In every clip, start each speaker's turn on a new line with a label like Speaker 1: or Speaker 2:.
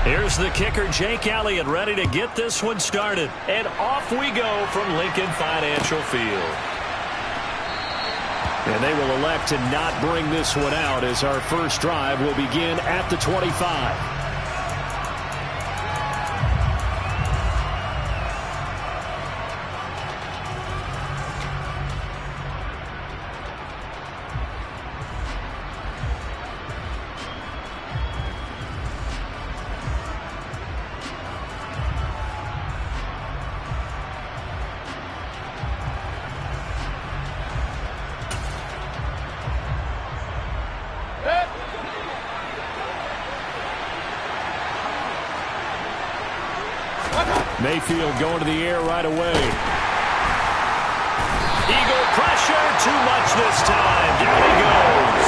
Speaker 1: Here's the kicker, Jake Elliott, ready to get this one started. And off we go from Lincoln Financial Field. And they will elect to not bring this one out as our first drive will begin at the 25. Mayfield going to the air right away. Eagle pressure, too much this time. Down he goes.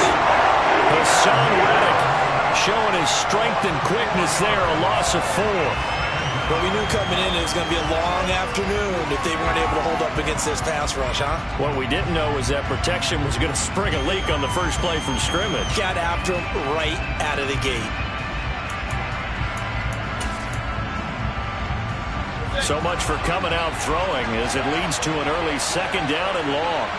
Speaker 1: Hassan Reddick showing his strength and quickness there, a loss of 4.
Speaker 2: Well, we knew coming in it was going to be a long afternoon if they weren't able to hold up against this pass rush, huh?
Speaker 1: What we didn't know was that protection was going to spring a leak on the first play from scrimmage.
Speaker 2: Got after him right out of the gate.
Speaker 1: So much for coming out throwing as it leads to an early second down and long.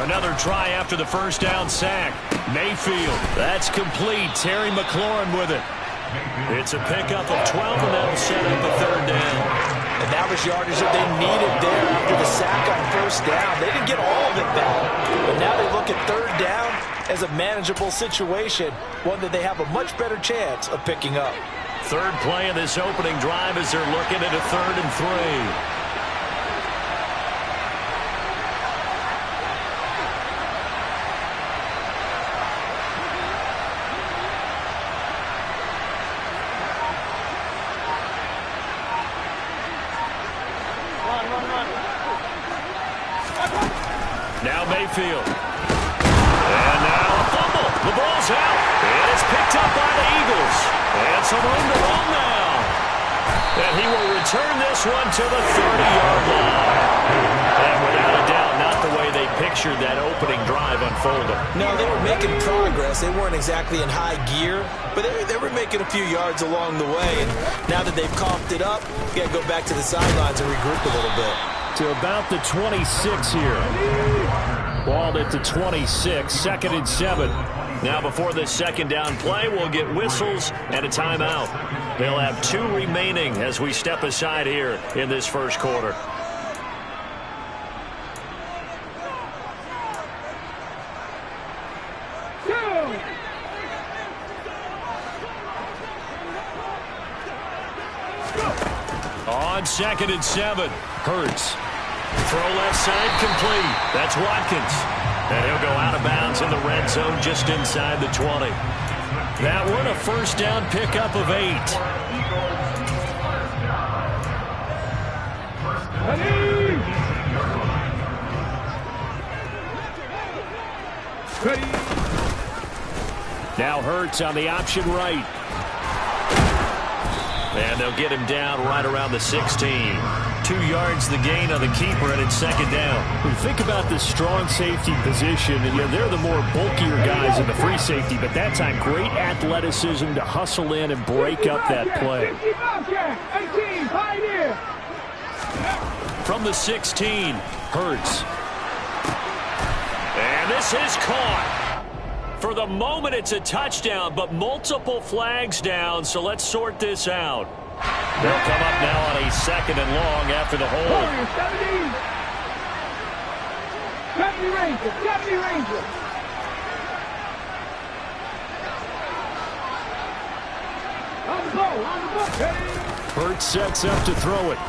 Speaker 1: Another try after the first down sack. Mayfield, that's complete. Terry McLaurin with it. It's a pickup of 12, and that'll set up a third down.
Speaker 2: And that was yardage that they needed there after the sack on first down. They didn't get all of it back, but now they look at third down as a manageable situation, one that they have a much better chance of picking up.
Speaker 1: Third play of this opening drive as they're looking at a 3rd and 3. Now Mayfield. And now a fumble. The ball's out. And it's picked up by the Eagles. And some room to run now. And he will return this one to the 30-yard line. And without a doubt, not the way they pictured that opening drive unfolding.
Speaker 2: No, they were making progress. They weren't exactly in high gear, but they were making a few yards along the way. And now that they've coughed it up, you got to go back to the sidelines and regroup a little bit.
Speaker 1: To about the 26 here. Balled at the 26, 2nd and 7. Now before this second down play, we'll get whistles and a timeout. They'll have 2 remaining as we step aside here in this first quarter. On 2nd and 7, Hurts. Throw left side complete. That's Watkins. And he'll go out of bounds in the red zone just inside the 20. That one a first down pickup of 8. Now Hurts on the option right. And they'll get him down right around the 16. 2 yards the gain on the keeper, and it's 2nd down. When you think about this strong safety position, and they're the more bulkier guys in the free safety, but that time great athleticism to hustle in and break up that play. From the 16, Hurts. And this is caught. For the moment, it's a touchdown, but multiple flags down, so let's sort this out. They'll come up now on a 2nd and long after the hold.
Speaker 3: 70 Rangers, 70 Rangers. On the ball.
Speaker 1: Hurts sets up to throw it.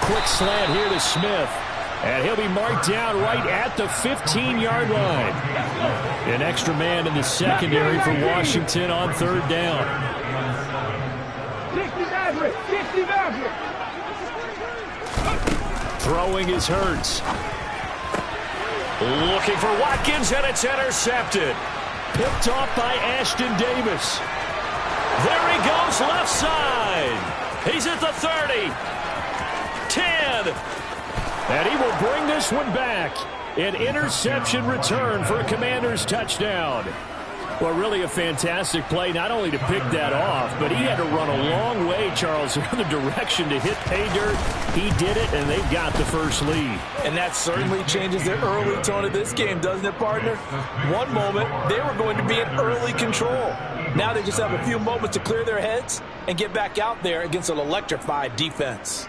Speaker 1: Quick slant here to Smith. And he'll be marked down right at the 15-yard line. An extra man in the secondary for Washington on 3rd down.
Speaker 3: 60 Maverick, 60 Maverick.
Speaker 1: Throwing is Hurts. Looking for Watkins, and it's intercepted. Picked off by Ashton Davis. There he goes left side. He's at the 30. 10. And he will bring this one back. An interception return for a Commanders touchdown. Well, really a fantastic play, not only to pick that off, but he had to run a long way, Charles, in the direction to hit pay dirt. He did it, and they've got the first lead.
Speaker 2: And that certainly changes the early tone of this game, doesn't it, partner? One moment, they were going to be in early control. Now they just have a few moments to clear their heads and get back out there against an electrified defense.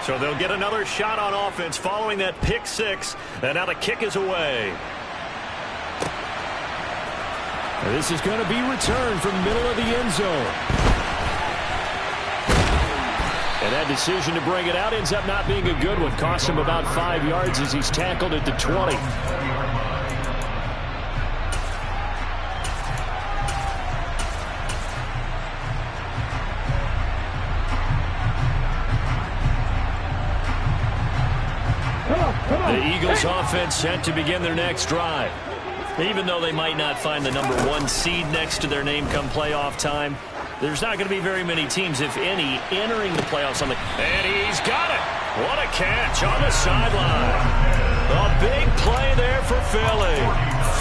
Speaker 1: So they'll get another shot on offense following that pick six, and now the kick is away. This is going to be returned from the middle of the end zone. And that decision to bring it out ends up not being a good one. Costs him about 5 yards as he's tackled at the 20. The Eagles offense set to begin their next drive. Even though they might not find the number 1 seed next to their name come playoff time, there's not going to be very many teams, if any, entering the playoffs. And he's got it. What a catch on the sideline. A big play there for Philly.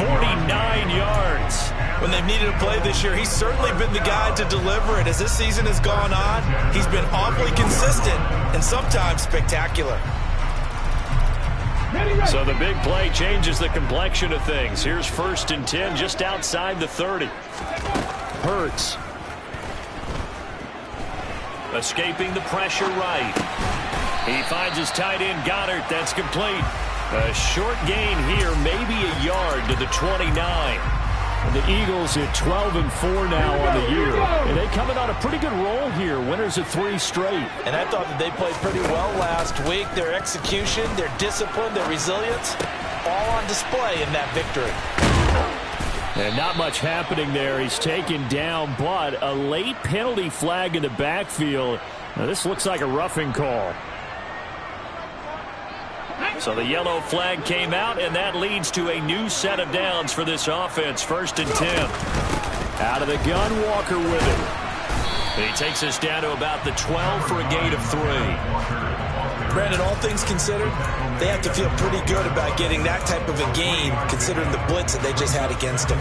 Speaker 1: 49 yards.
Speaker 2: When they've needed a play this year, he's certainly been the guy to deliver it. As this season has gone on, he's been awfully consistent and sometimes spectacular.
Speaker 1: So the big play changes the complexion of things. Here's 1st and 10 just outside the 30. Hurts. Escaping the pressure right. He finds his tight end Goddard. That's complete. A short gain here, maybe a yard to the 29. And the Eagles at 12-4 now on the year. And they coming on a pretty good roll here. Winners of 3 straight.
Speaker 2: And I thought that they played pretty well last week. Their execution, their discipline, their resilience, all on display in that victory.
Speaker 1: And not much happening there. He's taken down, but a late penalty flag in the backfield. Now, this looks like a roughing call. So the yellow flag came out, and that leads to a new set of downs for this offense. 1st and 10. Out of the gun, Walker with it. He takes us down to about the 12 for a gain of 3.
Speaker 2: Brandon, all things considered, they have to feel pretty good about getting that type of a gain, considering the blitz that they just had against them.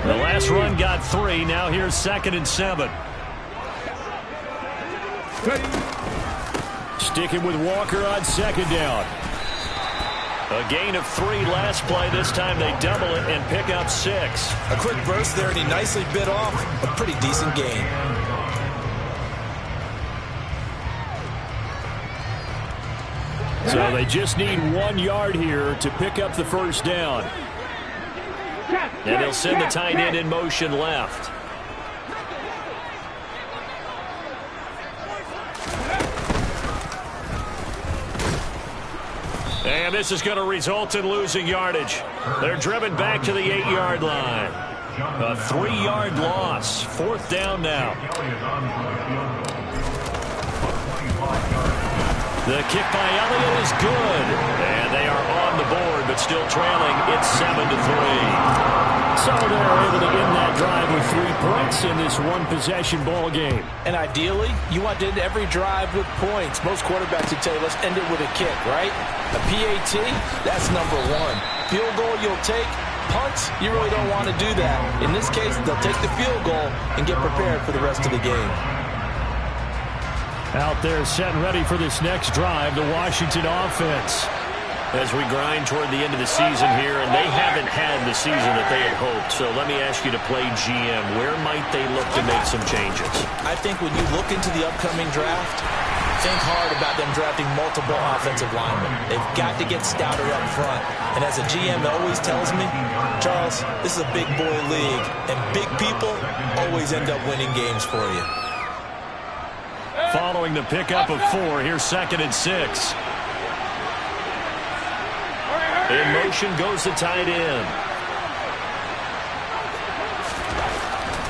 Speaker 1: The last run got 3. Now here's 2nd and 7. Sticking with Walker on 2nd down. A gain of 3 last play. This time they double it and pick up 6.
Speaker 2: A quick burst there, and he nicely bit off a pretty decent gain.
Speaker 1: So they just need 1 yard here to pick up the 1st down. And they'll send the tight end in motion left. And this is going to result in losing yardage. They're driven back to the 8-yard line. A 3-yard loss. 4th down now. The kick by Elliott is good. And they are on the board, but still trailing. It's 7-3. So they're able to end that drive with 3 points in this one-possession ball game.
Speaker 2: And ideally, you want to end every drive with points. Most quarterbacks would tell you, let's end it with a kick, right? A PAT, that's number 1. Field goal you'll take. Punts, you really don't want to do that. In this case, they'll take the field goal and get prepared for the rest of the game.
Speaker 1: Out there set and ready for this next drive, the Washington offense. As we grind toward the end of the season here, and they haven't had the season that they had hoped. So let me ask you to play GM. Where might they look to make some changes?
Speaker 2: I think when you look into the upcoming draft, think hard about them drafting multiple offensive linemen. They've got to get stouter up front. And as a GM always tells me, Charles, this is a big boy league, and big people always end up winning games for you.
Speaker 1: Following the pickup of 4, here's 2nd and 6. In motion goes the tight end.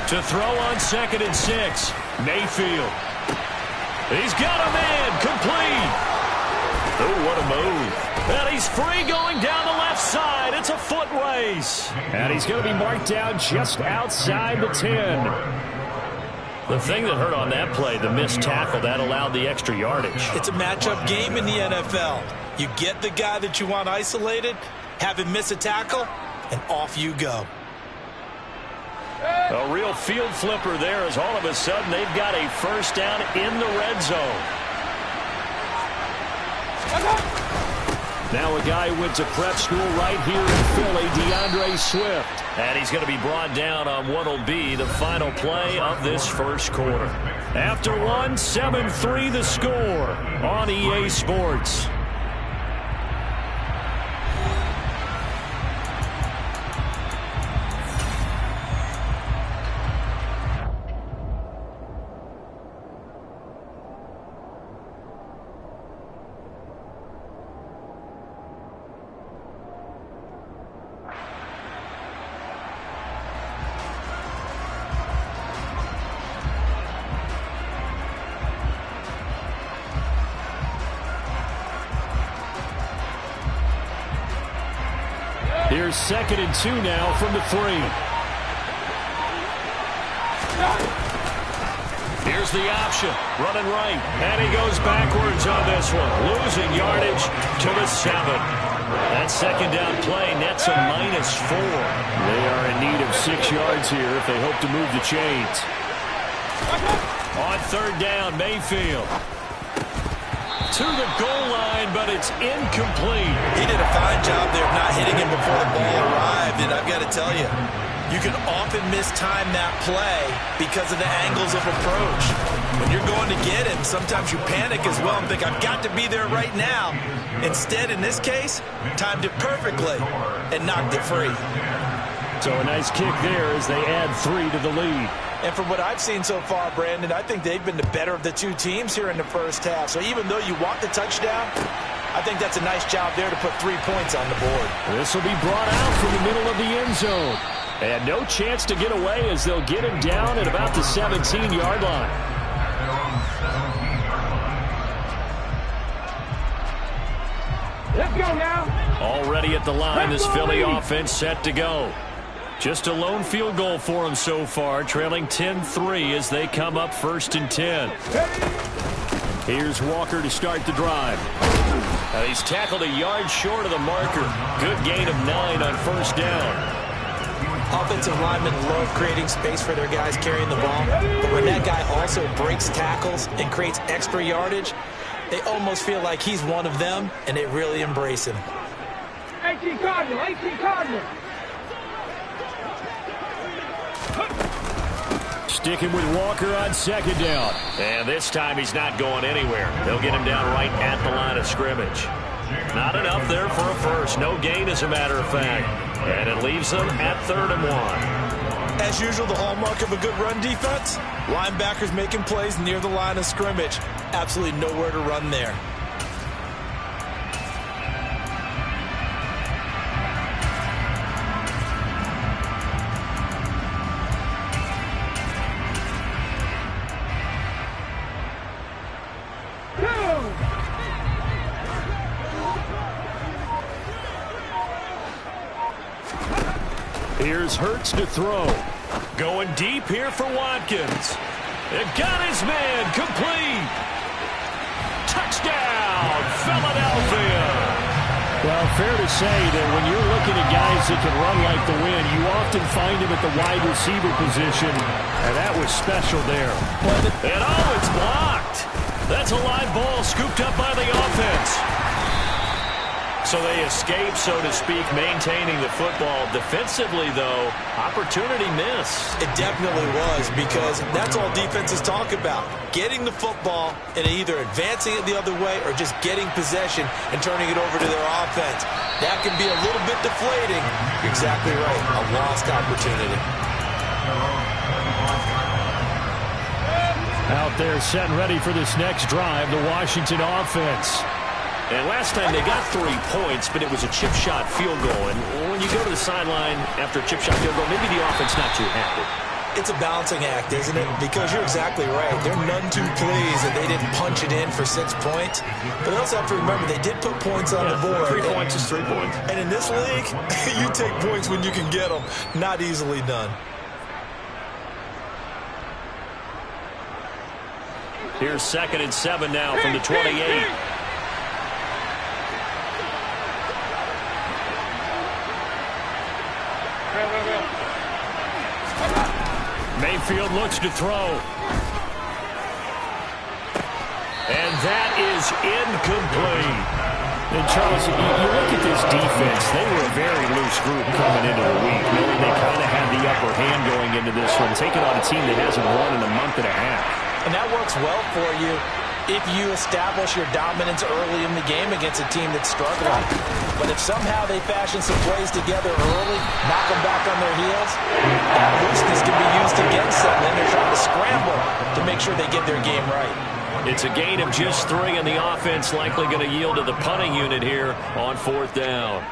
Speaker 1: To throw on 2nd and 6. Mayfield. He's got a man. Complete. Oh, what a move. And he's free going down the left side. It's a foot race.
Speaker 4: And he's going to be marked down just outside the 10.
Speaker 1: The thing that hurt on that play, the missed tackle, that allowed the extra yardage.
Speaker 2: It's a matchup game in the NFL. You get the guy that you want isolated, have him miss a tackle, and off you go.
Speaker 1: A real field flipper there as all of a sudden they've got a first down in the red zone. Now a guy who went to prep school right here in Philly, DeAndre Swift. And he's going to be brought down on what will be the final play of this first quarter. After one, 7-3 the score on EA Sports. Here's 2nd and 2 now from the 3. Here's the option, running right, and he goes backwards on this one, losing yardage to the 7. That second down play nets a -4.
Speaker 4: They are in need of 6 yards here if they hope to move the chains.
Speaker 1: On 3rd down, Mayfield. To the goal line, but it's incomplete.
Speaker 2: He did a fine job there of not hitting him before the ball arrived, and I've got to tell you, you can often mistime that play because of the angles of approach. When you're going to get him, sometimes you panic as well and think, I've got to be there right now. Instead, in this case, timed it perfectly and knocked it free.
Speaker 4: So a nice kick there as they add 3 to the lead.
Speaker 2: And from what I've seen so far, Brandon, I think they've been the better of the two teams here in the first half. So even though you want the touchdown, I think that's a nice job there to put 3 points on the board.
Speaker 4: This will be brought out from the middle of the end zone. And no chance to get away as they'll get him down at about the 17-yard line.
Speaker 3: Let's go now.
Speaker 1: Already at the line, this Philly offense set to go. Just a lone field goal for them so far, trailing 10-3 as they come up 1st and 10.
Speaker 4: Here's Walker to start the drive.
Speaker 1: Now he's tackled a yard short of the marker. Good gain of 9 on 1st down.
Speaker 2: Offensive linemen love creating space for their guys carrying the ball. But when that guy also breaks tackles and creates extra yardage, they almost feel like he's one of them, and they really embrace him.
Speaker 3: 18 Cardinal, 18 Cardinal.
Speaker 4: Sticking with Walker on 2nd down.
Speaker 1: And this time he's not going anywhere. They'll get him down right at the line of scrimmage. Not enough there for a first. No gain, as a matter of fact. And it leaves them at 3rd and 1.
Speaker 2: As usual, the hallmark of a good run defense, linebackers making plays near the line of scrimmage. Absolutely nowhere to run there.
Speaker 4: Here's Hurts to throw.
Speaker 1: Going deep here for Watkins. It got his man complete. Touchdown, Philadelphia.
Speaker 4: Well, fair to say that when you're looking at guys that can run like the wind, you often find him at the wide receiver position, and that was special there.
Speaker 1: And oh, it's blocked. That's a live ball scooped up by the offense. So they escape, so to speak, maintaining the football. Defensively, though, opportunity missed.
Speaker 2: It definitely was, because that's all defenses talk about. Getting the football and either advancing it the other way or just getting possession and turning it over to their offense. That can be a little bit deflating. You're exactly right. A lost opportunity.
Speaker 4: Out there set and ready for this next drive, the Washington offense.
Speaker 1: And last time they got 3 points, but it was a chip shot field goal. And when you go to the sideline after a chip shot field goal, maybe the offense not too happy.
Speaker 2: It's a balancing act, isn't it? Because you're exactly right. They're none too pleased that they didn't punch it in for 6 points. But they also have to remember they did put points on the board.
Speaker 1: 3 points is 3 points.
Speaker 2: And in this league, you take points when you can get them. Not easily done.
Speaker 1: Here's 2nd and 7 now from the 28. Mayfield looks to throw. And that is incomplete.
Speaker 4: And Charles, you look at this defense, they were a very loose group coming into the week, knowing they kind of had the upper hand going into this one, taking on a team that hasn't won in a month and a half.
Speaker 2: And that works well for you if you establish your dominance early in the game against a team that's struggling. But if somehow they fashion some plays together early, knock them back on their heels, that looseness can be used against them. Then they're trying to scramble to make sure they get their game right.
Speaker 1: It's a gain of just 3, and the offense likely going to yield to the punting unit here on 4th down.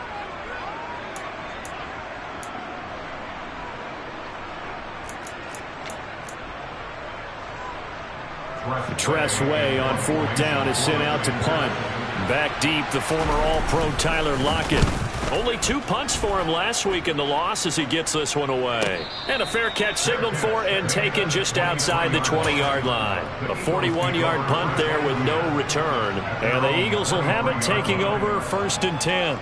Speaker 4: Tress Way on 4th down is sent out to punt.
Speaker 1: Back deep, the former All-Pro Tyler Lockett. Only 2 punts for him last week in the loss as he gets this one away. And a fair catch signaled for and taken just outside the 20-yard line. A 41-yard punt there with no return. And the Eagles will have it, taking over 1st and 10.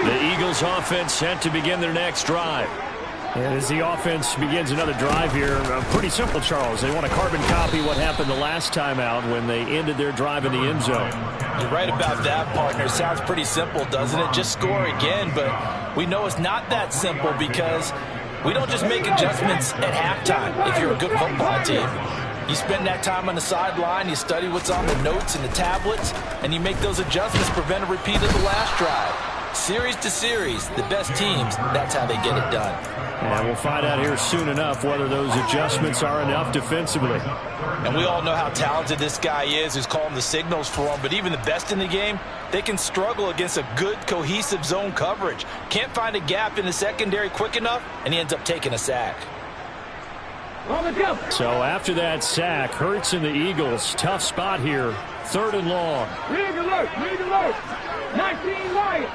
Speaker 1: The Eagles offense set to begin their next drive.
Speaker 4: And as the offense begins another drive here, pretty simple, Charles. They want to carbon copy what happened the last time out when they ended their drive in the end zone.
Speaker 2: You're right about that, partner. Sounds pretty simple, doesn't it? Just score again, but we know it's not that simple because we don't just make adjustments at halftime if you're a good football team. You spend that time on the sideline, you study what's on the notes and the tablets, and you make those adjustments, prevent a repeat of the last drive. Series to series, the best teams, that's how they get it done.
Speaker 4: And we'll find out here soon enough whether those adjustments are enough defensively.
Speaker 2: And we all know how talented this guy is who's calling the signals for him, but even the best in the game, they can struggle against a good, cohesive zone coverage. Can't find a gap in the secondary quick enough, and he ends up taking a sack.
Speaker 4: So after that sack, Hurts and the Eagles, tough spot here, 3rd and long.
Speaker 3: Rig alert, 19 Lions.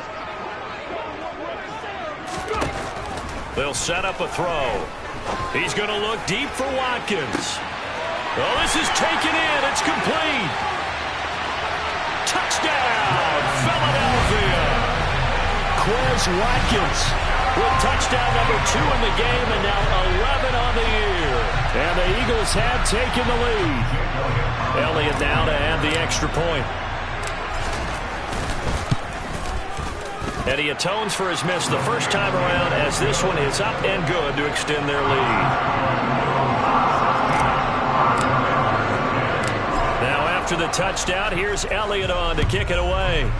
Speaker 1: They'll set up a throw. He's going to look deep for Watkins. Oh, this is taken in. It's complete. Touchdown, Philadelphia.
Speaker 4: Quez Watkins
Speaker 1: with touchdown number 2 in the game and now 11 on the year.
Speaker 4: And the Eagles have taken the lead.
Speaker 1: Elliott now to add the extra point. And he atones for his miss the first time around as this one is up and good to extend their lead. Now after the touchdown, here's Elliott on to kick it away.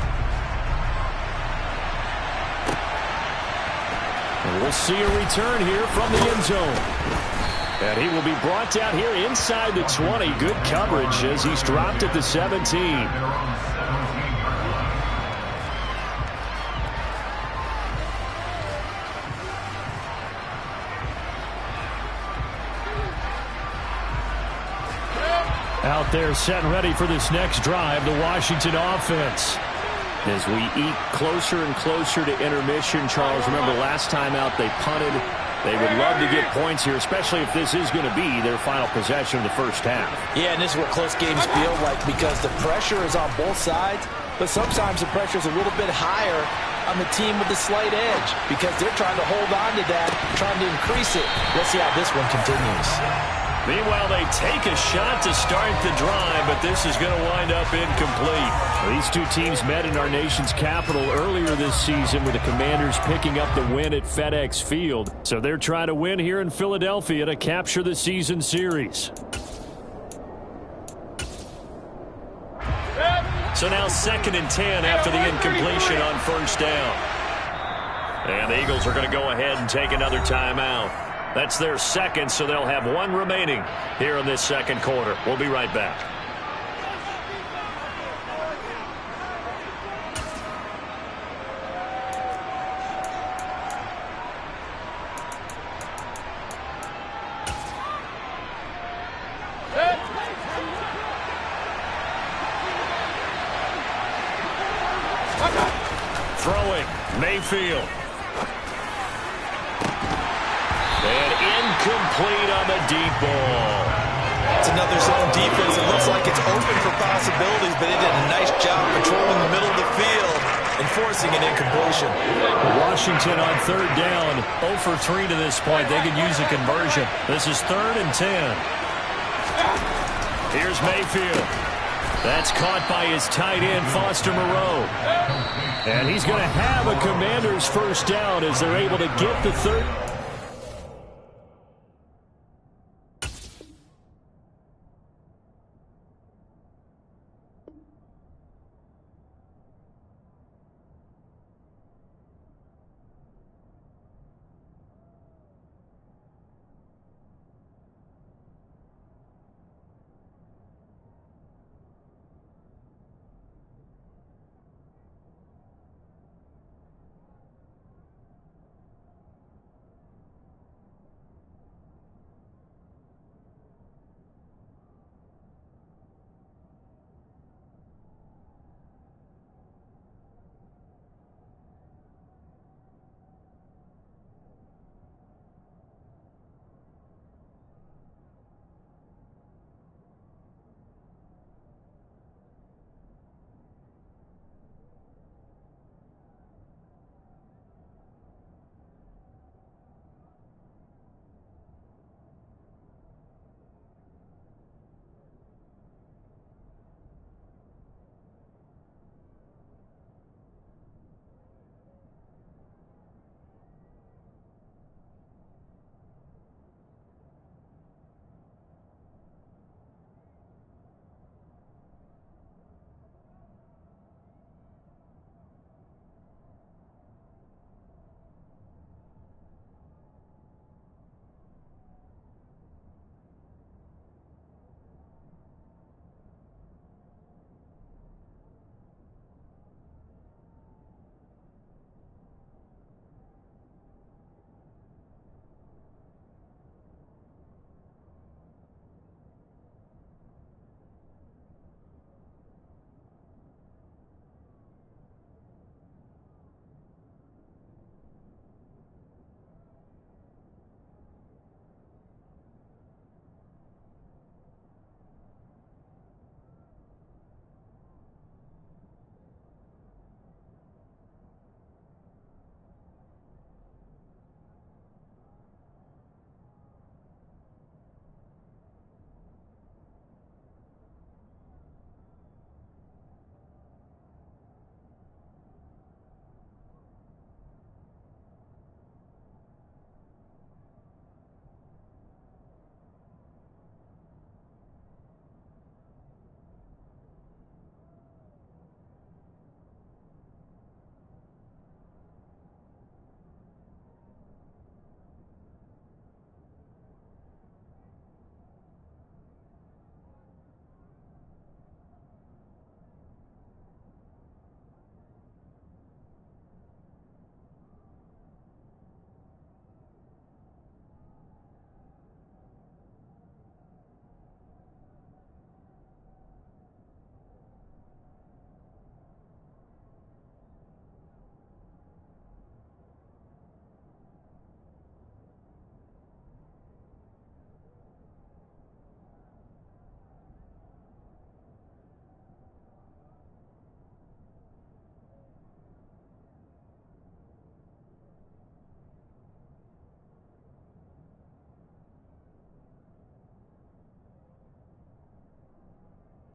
Speaker 4: And we'll see a return here from the end zone. And he will be brought down here inside the 20. Good coverage as he's dropped at the 17. Out there set and ready for this next drive, the Washington offense. As we eat closer and closer to intermission, Charles, remember last time out they punted. They would love to get points here, especially if this is going to be their final possession of the first half.
Speaker 2: Yeah, and this is what close games feel like because the pressure is on both sides, but sometimes the pressure is a little bit higher on the team with the slight edge because they're trying to hold on to that, trying to increase it. Let's see how this one continues.
Speaker 1: Meanwhile, they take a shot to start the drive, but this is going to wind up incomplete.
Speaker 4: These two teams met in our nation's capital earlier this season with the Commanders picking up the win at FedEx Field. So they're trying to win here in Philadelphia to capture the season series.
Speaker 1: So now 2nd and 10 after the incompletion on first down. And the Eagles are going to go ahead and take another timeout. That's their second, so they'll have one remaining here in this second quarter. We'll be right back. Throwing, Mayfield. And incomplete on the deep ball.
Speaker 2: It's another zone defense. It looks like it's open for possibilities, but it did a nice job controlling the middle of the field and forcing an incompletion.
Speaker 4: Washington on third down, 0 for 3 to this point. They could use a conversion. This is 3rd and 10.
Speaker 1: Here's Mayfield. That's caught by his tight end, Foster Moreau.
Speaker 4: And he's going to have a Commanders first down as they're able to get the third.